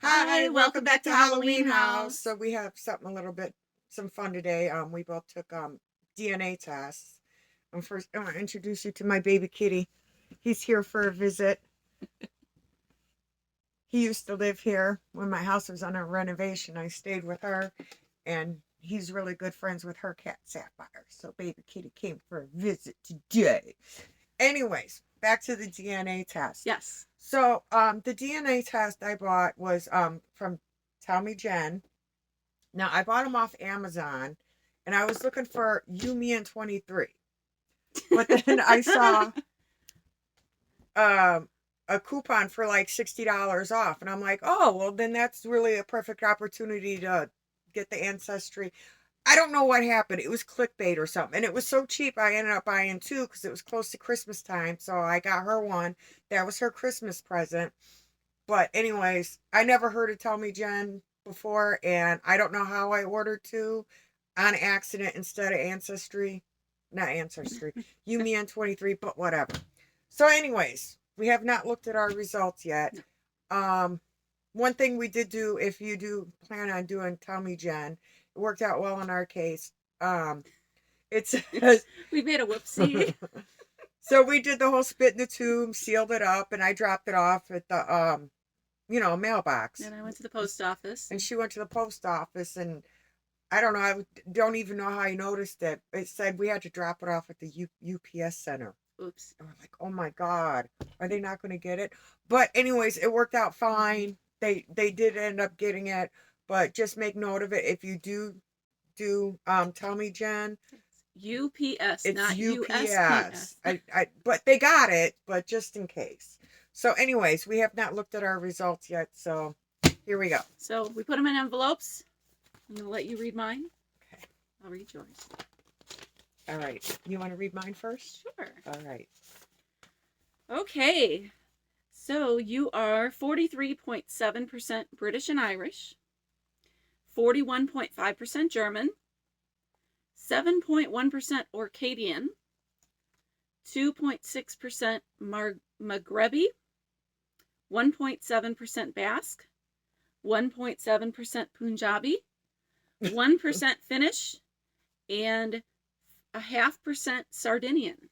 Hi, welcome back to Halloween House. So we have something some fun today. We both took DNA tests. First, I want to introduce you to my baby kitty. He's here for a visit. He used to live here when my house was under renovation. I stayed with her, and he's really good friends with her cat Sapphire. So baby kitty came for a visit today. Anyways, back to the DNA test. Yes. So the DNA test I bought was from tellmeGen. Now I bought them off Amazon, and I was looking for You, Me, and 23, but then I saw a coupon for like $60 off, and I'm like, oh well, then that's really a perfect opportunity to get the ancestry. I don't know what happened. It was clickbait or something, and it was so cheap. I ended up buying two because it was close to Christmas time, so I got her one. That was her Christmas present. But anyways, I never heard of tellmeGen before, and I don't know how I ordered two on accident instead of Ancestry. Not Ancestry. You, Me, and 23, but whatever. So anyways, we have not looked at our results yet. One thing we did do, if you do plan on doing tellmeGen, it worked out well in our case. It says We made a whoopsie. So we did the whole spit in the tube, sealed it up, and I dropped it off at the mailbox. And I went to the post office. And she went to the post office, and I don't know, I don't even know how I noticed it. It said we had to drop it off at the UPS center. Oops. And I'm like, oh my God, are they not going to get it? But anyways, it worked out fine. They did end up getting it, but just make note of it. If you do tellmeGen, UPS, it's not UPS. USPS. But they got it, but just in case. So anyways, we have not looked at our results yet, so here we go. So we put them in envelopes. I'm going to let you read mine. Okay. I'll read yours. All right. You want to read mine first? Sure. All right. Okay. So you are 43.7% British and Irish, 41.5% German, 7.1% Orcadian, 2.6% Maghrebi, 1.7% Basque, 1.7% Punjabi, 1% Finnish, and 0.5% Sardinian.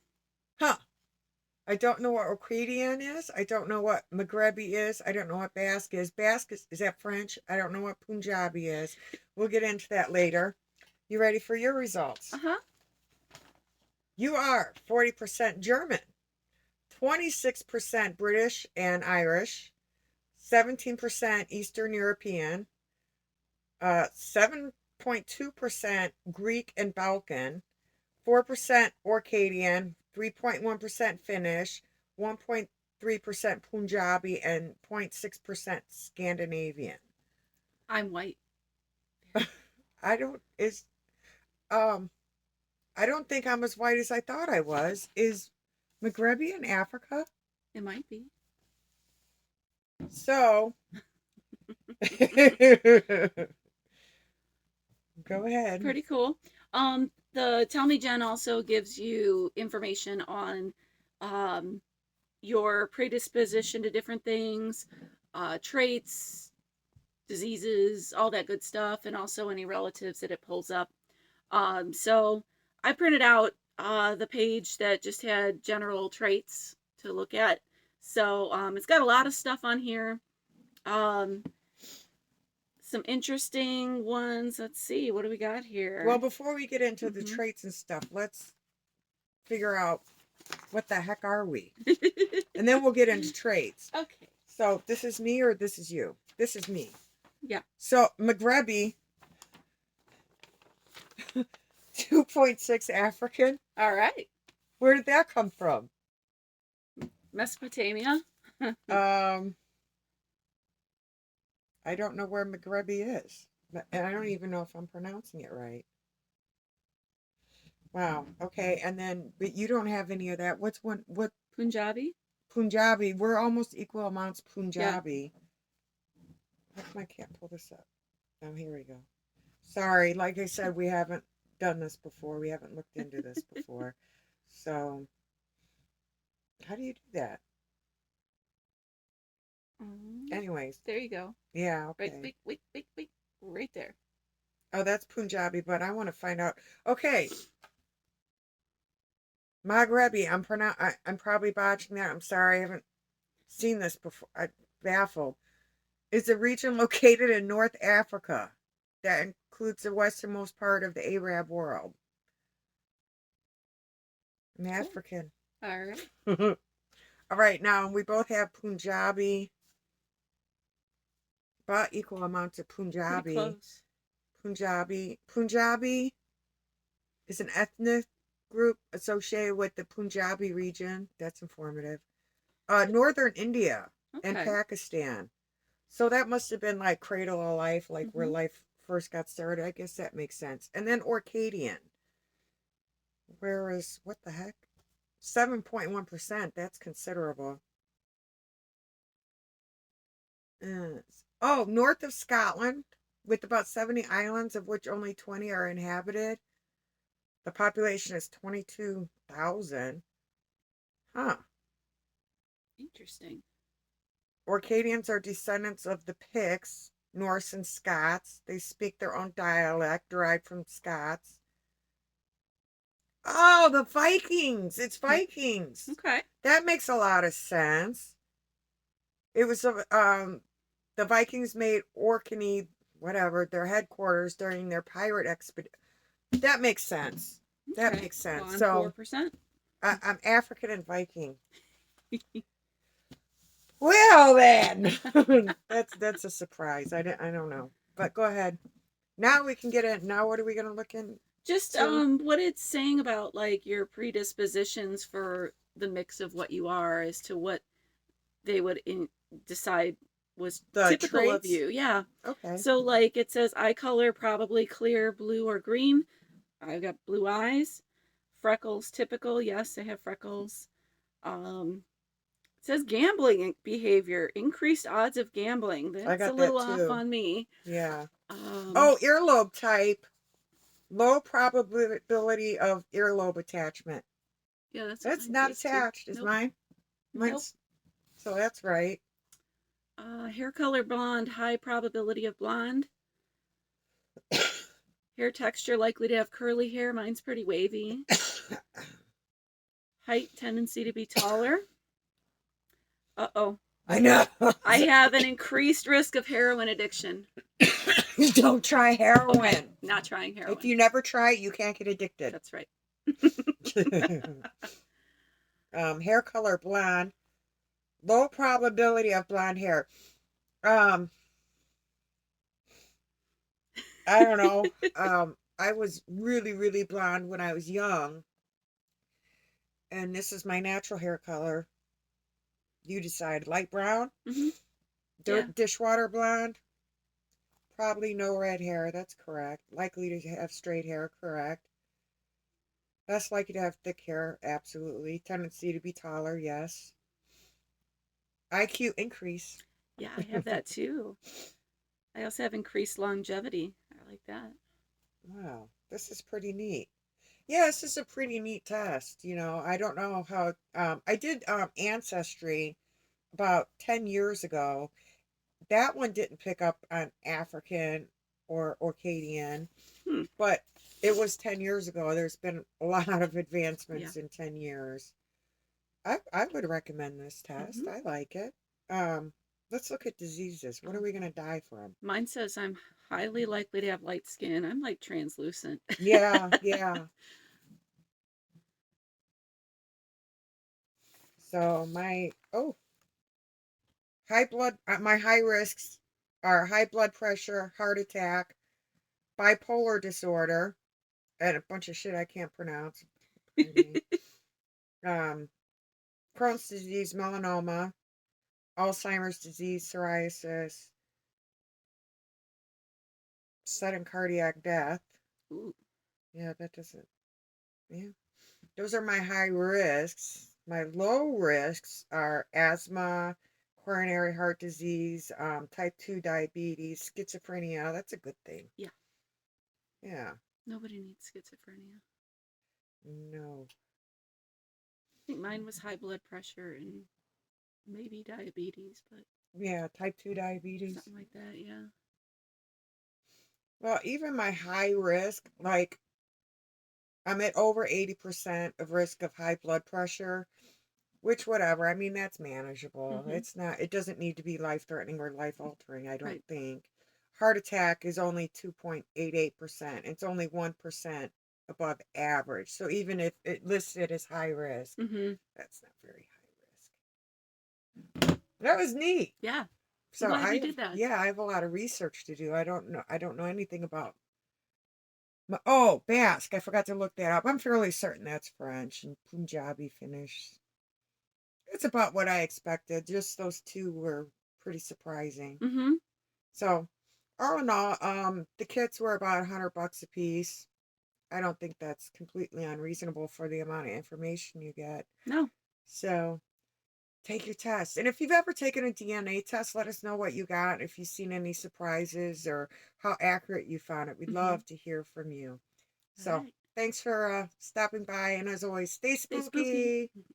Huh. I don't know what Orcadian is. I don't know what Maghrebi is. I don't know what Basque is. Basque is that French? I don't know what Punjabi is. We'll get into that later. You ready for your results? Uh-huh. You are 40% German, 26% British and Irish, 17% Eastern European, 7.2% Greek and Balkan, 4% Orcadian, 3.1% Finnish, 1.3% Punjabi, and 0.6% Scandinavian. I'm white. I don't think I'm as white as I thought I was. Is Maghrebi in Africa? It might be. So go ahead. Pretty cool. The tellmeGen also gives you information on your predisposition to different things, traits, diseases, all that good stuff, and also any relatives that it pulls up. So I printed out the page that just had general traits to look at. So it's got a lot of stuff on here. Some interesting ones. Let's see, what do we got here? Well, before we get into the traits and stuff, let's figure out what the heck are we? And then we'll get into traits. Okay. So this is me or this is you? This is me. Yeah. So Maghrebi, 2.6 African. All right. Where did that come from? Mesopotamia. I don't know where Maghrebi is. And I don't even know if I'm pronouncing it right. Wow. Okay. And then, but you don't have any of that. What? Punjabi. Punjabi. We're almost equal amounts Punjabi. Yeah. How come I can't pull this up? Oh, here we go. Sorry. Like I said, we haven't done this before. We haven't looked into this before. So, how do you do that? Anyways, There you go. yeah, Right, okay. wait. Right there. Oh, that's Punjabi, but I want to find out. Okay, Maghrebi. I'm probably botching that. I'm sorry. I haven't seen this before. I'm baffled. It's a region located in North Africa that includes the westernmost part of the Arab world. I'm Cool. African. All right. All right, now we both have Punjabi, about equal amounts of Pretty Punjabi. close. Punjabi is an ethnic group associated with the Punjabi region. That's informative. Northern India and Okay. Pakistan. So that must have been like cradle of life, like where Mm-hmm. life first got started. I guess that makes sense. And then Orcadian, whereas what the heck? 7.1%. That's considerable. Oh, north of Scotland, with about 70 islands, of which only 20 are inhabited. The population is 22,000. Huh. Interesting. Orcadians are descendants of the Picts, Norse, and Scots. They speak their own dialect derived from Scots. Oh, the Vikings! It's Vikings. Okay. That makes a lot of sense. It was the Vikings made Orkney, whatever, their headquarters during their pirate expedition. That makes sense. That Okay. makes Well, sense. I'm So 4%. I'm African and Viking. Well then, that's a surprise. I don't know, but go ahead. Now we can get it. Now what are we gonna look Just into? what it's saying about like your predispositions for the mix of what you are as to what they would decide was The typical of traits. you. Yeah. Okay. So like it says eye color probably clear blue or green. I've got blue eyes. Freckles typical. Yes, I have freckles. Um it says gambling behavior, increased odds of gambling. I That's a got little that off too. on me. Yeah. Um Oh, earlobe type. Low probability of earlobe attachment. yeah, that's what That's mine not says too. attached. Is Nope. mine? Nope. Mine's. So that's right. Hair color blonde, high probability of blonde. Hair texture likely to have curly hair. Mine's pretty wavy. Height tendency to be taller. Uh oh. I know. I have an increased risk of heroin addiction. Don't try Okay, heroin. not trying If heroin. you never try it, you can't get addicted. That's right. Hair color blonde. Low probability of blonde hair. Um, I don't know. I was really, really blonde when I was young, and this is my natural hair color. You decide. Light brown, Mm-hmm. Yeah. dishwater blonde. Probably no red hair. That's correct. Likely to have straight hair. Correct. Less likely to have thick hair. Absolutely. Tendency to be taller. Yes. IQ increase. Yeah, I have that too. I also have increased longevity. I like that. Wow, this is pretty neat. Yeah, this is a pretty neat test. I don't know how. I did Ancestry about 10 years ago. That one didn't pick up on African or Orcadian, Hmm. but it was 10 years ago. There's been a lot of Yeah. advancements in 10 years. I would recommend this test. Mm-hmm. I like it. Um, let's look at diseases. What are we going to die from? Mine says I'm highly likely to have light skin. I'm like translucent. Yeah, yeah. So my high risks are high blood pressure, heart attack, bipolar disorder, and a bunch of shit I can't pronounce. Pardon me. Um, Crohn's disease, melanoma, Alzheimer's disease, psoriasis, sudden cardiac death. Ooh. Yeah, that doesn't. Yeah, those are my high risks. My low risks are asthma, coronary heart disease, type 2 diabetes, schizophrenia. That's a good thing. Yeah. Yeah. Nobody needs schizophrenia. No. I think mine was high blood pressure and maybe diabetes, but Yeah, type 2 diabetes. something like that. Yeah. Well, even my high risk, like I'm at over 80% of risk of high blood pressure, which whatever. I mean, that's manageable. Mhm. It's not, it doesn't need to be life threatening or life altering, I don't Right. think. Heart attack is only 2.88%. It's only 1% above average. So even if it listed as high risk, Mhm. that's not very high risk. That was neat. Yeah. I'm So glad I we have, did that. yeah, I have a lot of research to do. I don't know anything about oh, Basque. I forgot to look that up. I'm fairly certain that's French and Punjabi Finnish. It's about what I expected. Just those two were pretty surprising. Mhm. So, all in all, the kits were about $100 a piece. I don't think that's completely unreasonable for the amount of information you get. No. So, take your test. And if you've ever taken a DNA test, let us know what you got. If you've seen any surprises or how accurate you found it, we'd Mhm. love to hear from you. All So right. thanks for stopping by. And as always, stay Stay spooky. spooky.